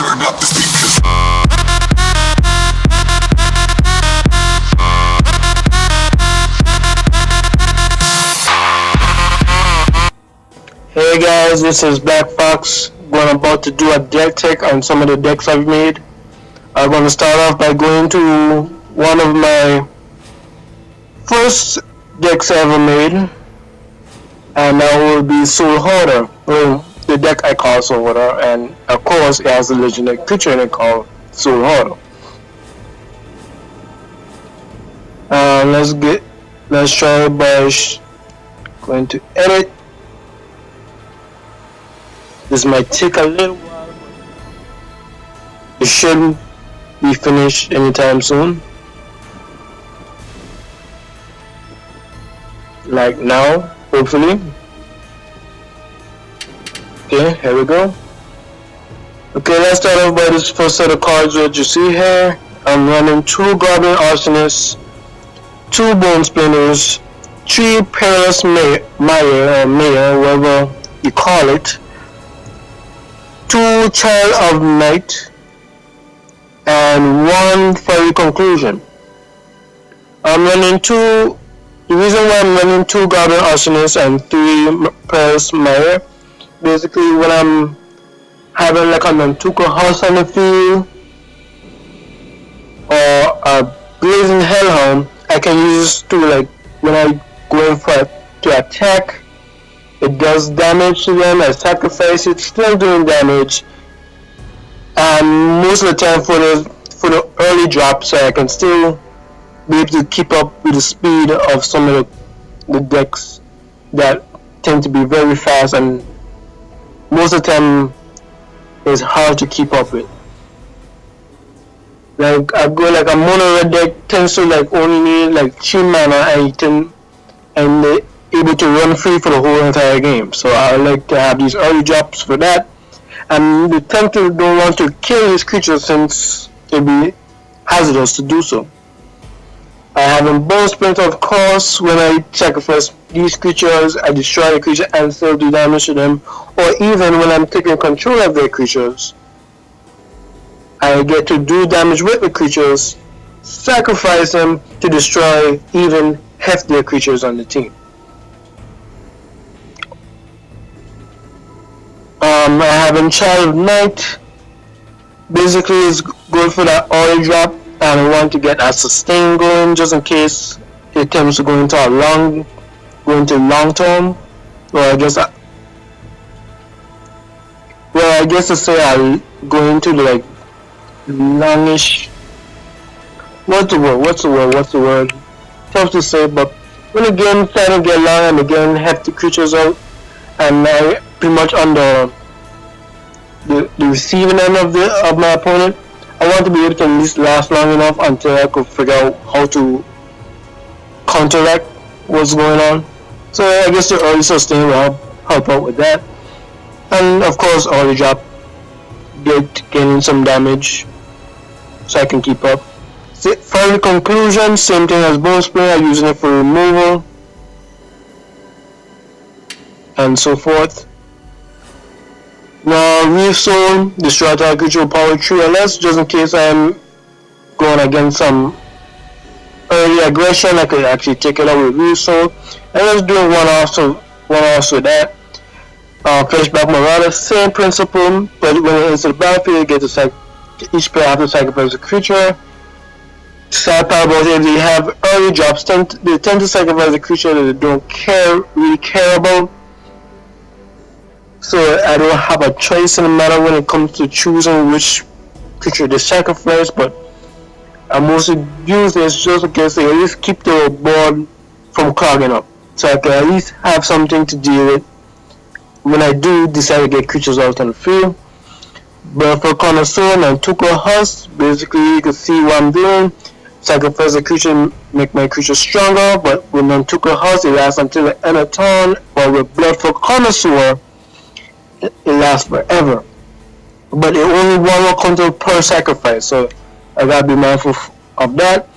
turn up the speakers. Hey guys, this is Black Fox. I'm about to do a deck check on some of the decks I've made. I'm going to start off by going to one of my first decks I ever made, and that will be Soul Hoarder. Well, the deck I call Soul Hoarder, and of course it has a legendary creature in it called Soul Hoarder. Let's try by going to edit. This might take a little while, but it shouldn't be finished anytime soon. Like now, hopefully. Okay, here we go. Okay, let's start off by this first set of cards that you see here. I'm running 2 Goblin Arsonists, 2 Bone Splinters, 3 Perilous Mayor, whatever you call it, 2 Child of Night, and 1 Fairy Conclusion. I'm running 2. The reason why I'm running 2 Goblin Arsonists and 3 Perilous Mayor, basically when I'm having like a Nantuko house on the field or a Blazing Hellhound, I can use to, like, when I go in for to attack, it does damage to them. I sacrifice it, still doing damage, and most of the time for the early drop, so I can still be able to keep up with the speed of some of the decks that tend to be very fast, and most of the time it's hard to keep up with. Like I go like a mono red deck tends to like only need like 3 mana and they're able to run free for the whole entire game. So I like to have these early drops for that. And they tend to don't want to kill these creatures since it'd be hazardous to do so. I have a Bone Splinter, of course. When I sacrifice these creatures, I destroy the creature and still do damage to them. Or even when I'm taking control of their creatures, I get to do damage with the creatures, sacrifice them to destroy even heftier creatures on the team. I have a Child of Night. Basically, it's good for that oil drop, and I want to get a sustain going just in case it tends to go into long term. Or I guess to say I'll go into the like longish. What's the word? Tough to say, but when the game starts to get long and the game hefty creatures out, and I pretty much on the receiving end of my opponent, I want to be able to at least last long enough until I could figure out how to counteract what's going on. So I guess the early sustain will help out with that. And of course early drop, gaining some damage so I can keep up. Fairy Conclusion, same thing as Bone Splinter, I'm using it for removal and so forth. Now Reef Soul, destroy target creature with power 3 or less, just in case I'm going against some early aggression. I could actually take it out with Reef Soul. And let's do one off with that. Flashback Marauder, same principle, but when it enters the battlefield, you get to each player has to sacrifice a creature. Sad part about it, they have early drops. They tend to sacrifice a creature that they don't really care about. So I don't have a choice in the matter when it comes to choosing which creature they sacrifice, but I mostly use this just in case they at least keep the board from clogging up. So I can at least have something to deal with when I do decide to get creatures out on the field. But for Connoisseur and Nantuko Husk, basically you can see what I'm doing. Sacrifice a creature, make my creature stronger, but with Nantuko Husk it lasts until the end of turn, or with Blood for Connoisseur it lasts forever. But it only one more counter per sacrifice, so I gotta be mindful of that.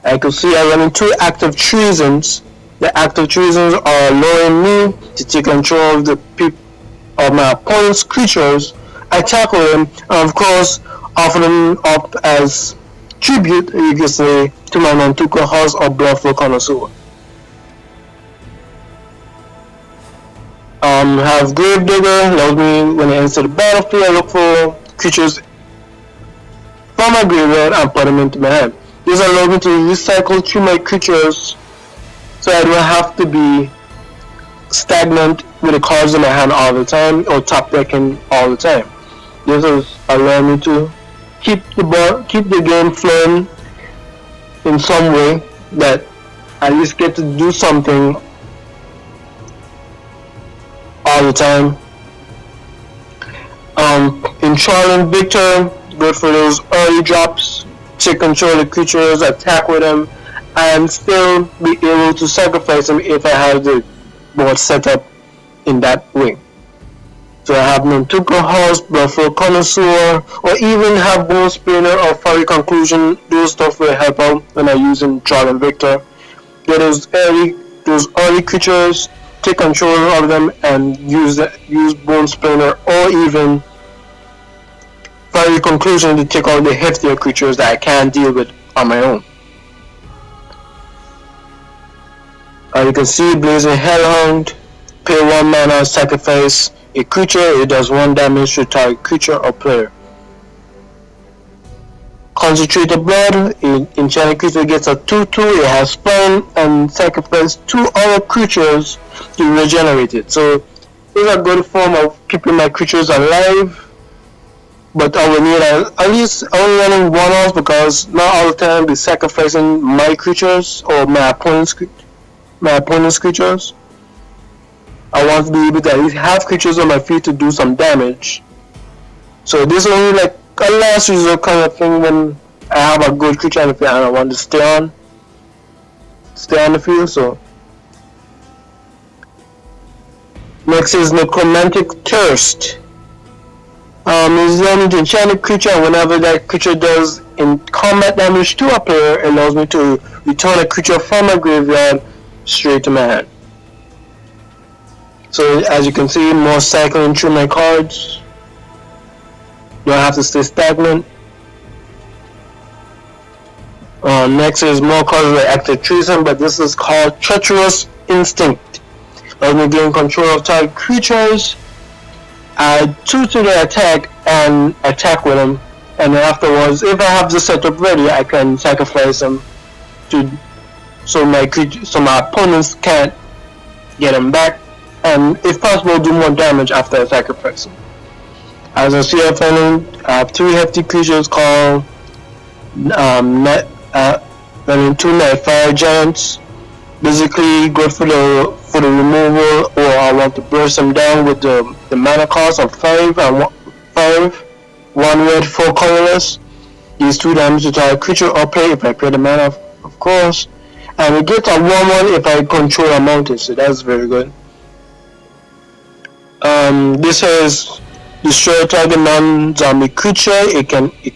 I can see I run in 2 active treasons. The active treasons are allowing me to take control of my opponent's creatures I tackle him, and of course, offer him up as tribute, you can say, to my non-Tuka horse or Bloodflow connoisseur. Have Gravedigger, allows me when I enter the battlefield, I look for creatures from my graveyard and put them into my hand. This allows me to recycle through my creatures so I don't have to be stagnant with the cards in my hand all the time or top decking all the time. This is allowing me to keep the game flowing in some way that I just get to do something all the time. In Charlene Victor, good for those early drops, take control of the creatures, attack with them, and still be able to sacrifice them if I have the board set up in that way. So I have Nantuka Horse, Bloodflow Connoisseur, or even have Bone Spinner or Fiery Conclusion. Those stuff will help out when I use in Charlene Victor. Get those early creatures, take control of them, and use Bone Spinner or even Fiery Conclusion to take out the heftier creatures that I can't deal with on my own. You can see Blazing Hellhound, pay 1 mana, sacrifice a creature, it does 1 damage to target creature or player. Concentrated Blood, enchanted creature gets a 2/2, it has spawn, and sacrifice 2 other creatures to regenerate it. So it's a good form of keeping my creatures alive, but I will need at least only running 1 off because not all the time be sacrificing my creatures or my opponent's creatures. I want to be able to at least have creatures on my field to do some damage. So this is only like a last resort kind of thing when I have a good creature on the field and I want to stay on the field. So next is Necromantic Thirst. Is an enchanted creature, and whenever that creature does in combat damage to a player, it allows me to return a creature from a graveyard straight to my hand. So as you can see, more cycling through my cards. Don't have to stay stagnant. Next is more cards like Active Treason, but this is called Treacherous Instinct. Let me gain control of target creatures, add 2 to the attack, and attack with them. And then afterwards, if I have the setup ready, I can sacrifice them so my opponents can't get them back, and if possible, do more damage after I sacrifice them. As I see, I have 3 hefty creatures called 2 Nightfire Giants. Basically, good for the removal, or I want to burst them down with the mana cost of 5 and 5, 1 red, 4 colorless. These 2 damage to target creature or play if I play the mana, of course. And it gets a 1/1 if I control a mountain, so that's very good. This has destroy target non-zombie creature. It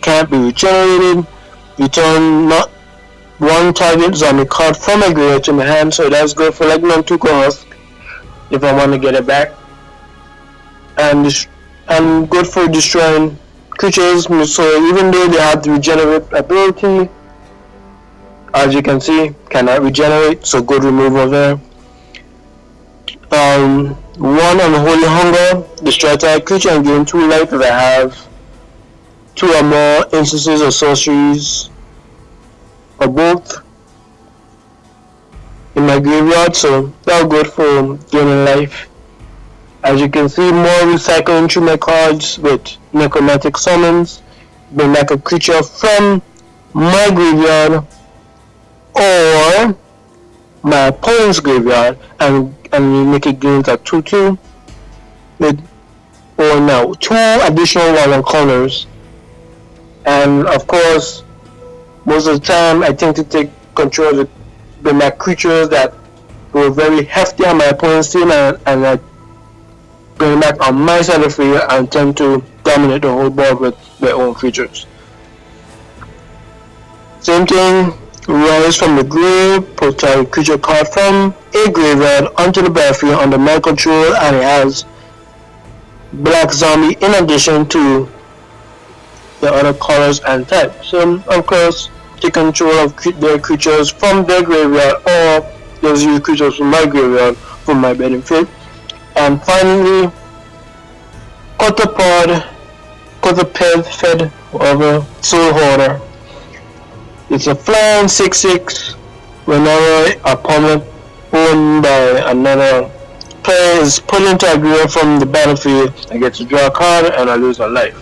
can't be regenerated. Return not 1 target zombie card from my graveyard to my hand, so that's good for like non-Tuka Husk if I want to get it back. And good for destroying creatures, so even though they have the regenerate ability, as you can see, cannot regenerate, so good removal there. 1 Unholy Hunger, destroy target creature and gain 2 life if I have 2 or more instances of sorceries or both in my graveyard, so that's good for gaining life. As you can see, more recycling through my cards with Necromantic Summons, bring back a creature from my graveyard or my opponent's graveyard and we make it gain a 2/2 with, or now 2 additional 1/1 colors. And of course, most of the time I tend to take control of the creatures that were very hefty on my opponent's team, and I bring back on my side of the field and tend to dominate the whole board with their own creatures. Same thing, rise from the grave, put a creature card from a graveyard onto the battlefield under my control, and it has black zombie in addition to the other colors and types. So of course, take control of their creatures from their graveyard, or just use creatures from my graveyard for my benefit. And finally, Cotapod Fed of a Soul Hoarder. It's a flying 6/6. Whenever a opponent owned by another player is put into a graveyard from the battlefield, I get to draw a card and I lose a life.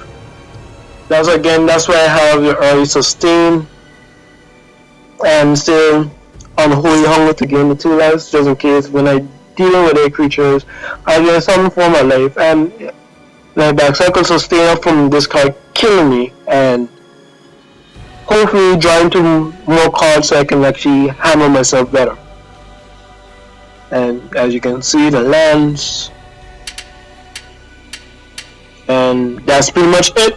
That's why I have the early sustain and still unholy hunger to gain the 2 lives, just in case when I dealing with their creatures, I get some form of life, and like that, so I can sustain up from this card killing me, and hopefully draw into more cards so I can actually handle myself better. And as you can see, the lands, and that's pretty much it.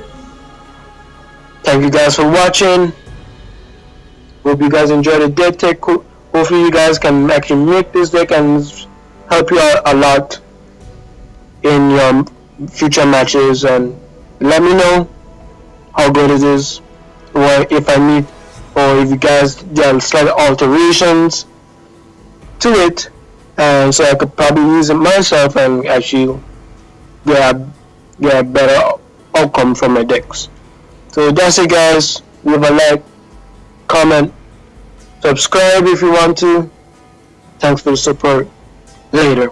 Thank you guys for watching. Hope you guys enjoyed the deck tech. Hopefully you guys can actually make this deck and help you out a lot in your future matches, and let me know how good it is, or if I need, or if you guys get slight alterations to it, and so I could probably use it myself and actually get a better outcome from my decks. So that's it, guys. Leave a like, comment, subscribe if you want to. Thanks for the support. Later.